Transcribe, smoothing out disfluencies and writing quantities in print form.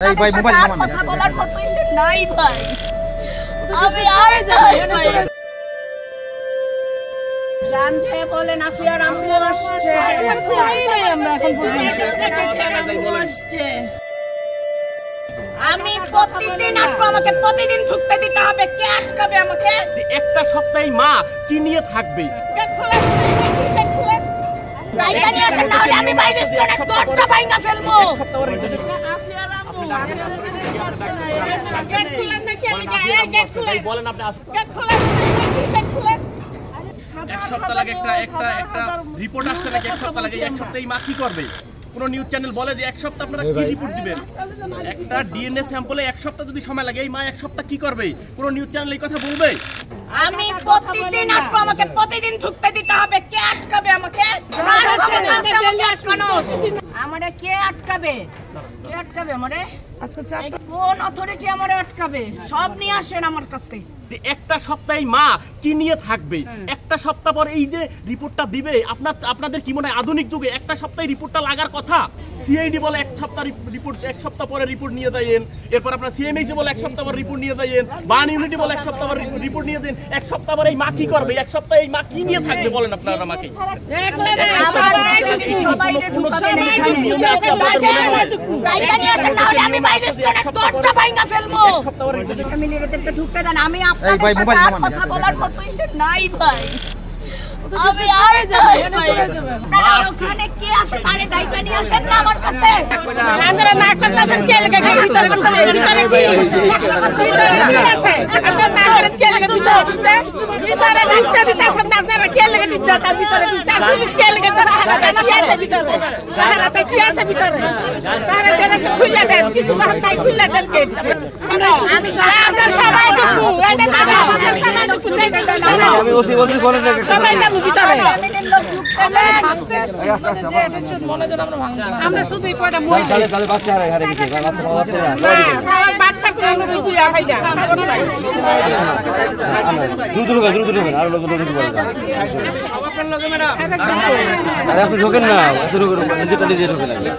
এই ভাই মোবাইল নামান কথা বলার মতো ইচ্ছে নাই ভাই। আমি আর যাই ভাই। জান যে বলেন আফিয়ার আম্মু আসছে। আমরা এখন আসছে। আমি প্রতিদিন আসবো, আমাকে প্রতিদিন ঢুকতে দিতে হবে। কে আটকাবে আমাকে? একটা সপ্তাহে মা কি নিয়ে থাকবে? রাইটা নিয়ে আসেন, না হলে আমি বাইরে স্টোনের দরজা ভাঙা ফেলবো। গেট খুলেন না, কে লাগা? গেট খুলেন, বলেন আপনি গেট খুলেন, গেট খুলেন। এক সপ্তাহ লাগে একটা রিপোর্ট আসছে নাকি? এক সপ্তাহ লাগে। এক সপ্তাহে মা কি করবে? কোন নিউজ চ্যানেল বলে যে এক সপ্তাহ আপনারা কি রিপোর্ট দিবেন? একটা ডিএনএ স্যাম্পলে এক সপ্তাহ যদি সময় লাগে, এই মা এক সপ্তাহ কি করবে? কোন নিউজ চ্যানেল এই কথা বলবে? আমি প্রতিদিন আসবো, আমাকে প্রতিদিন ঢুকতে দিতে হবে। কে আটকাবে আমাকে? আমারে কে আটকাবে? কে আটকাবে আমারে? কোন অথরিটি আমারে আটকাবে? সব নিয়ে আসেন আমার কাছে। একটা সপ্তাহে মা কি নিয়ে থাকবে? একটা সপ্তাহ পর এই যে রিপোর্টটা দিবে, আপনাদের কি মনে হয় আধুনিক যুগে একটা সপ্তাহে রিপোর্টটা লাগার কথা? সিআইডি বলে এক সপ্তাহ রিপোর্ট, এক সপ্তাহ পরে রিপোর্ট নিয়ে যাইয়েন। এরপর আপনার সিএমএইচি বলে এক সপ্তাহ পর রিপোর্ট নিয়ে যাইয়েন। বান ইউনিটি বলে এক সপ্তাহ পর রিপোর্ট নিয়ে যান। এক সপ্তাহ পরে এই মা কি করবে? এক সপ্তাহে এই মা কি নিয়ে থাকবে বলেন আপনারা আমাকে? ঢুকতে দেন। আমি আপনাদের সাথে আর কথা বলার মতো ইচ্ছে নাই ভাই। আমি আর যাই ভাই। ওখানে কে আছে তারে ডাইকা নিয়ে আসেন না আমার কাছে। আপনারা না করতেছেন কে লাগে ভিতরে কথা ভিতরে কি আছে? আপনারা না করেন কে লাগে ভিতরে ডাকতে দিতেছেন না? আপনারা কে লাগে ভিতরে পুলিশ কে লাগে কি আছে ভিতরে? তাহারাতে কি আছে ভিতরে? তাহারা জেনে খুলে দেন, কিছু কথা তাই খুলে দেন কে? আমরা সবাই ঢুকবো, এই দেন আমরা সবাই ঢুকবো। আমি ওসি বলছি কোন জায়গায় সবাই যাবো ভিতরে। আমরা শুধু কয়টা মহিলা তাহলে বাচ্চা হারে গেছে বাচ্চা করে আমরা শুধু ভাইয়া দ্রুত আর লোক ঢোকেন না, এত ঢোকেন না, এত ঢোকেন নিজেটা নিজে ঢোকে লাগে।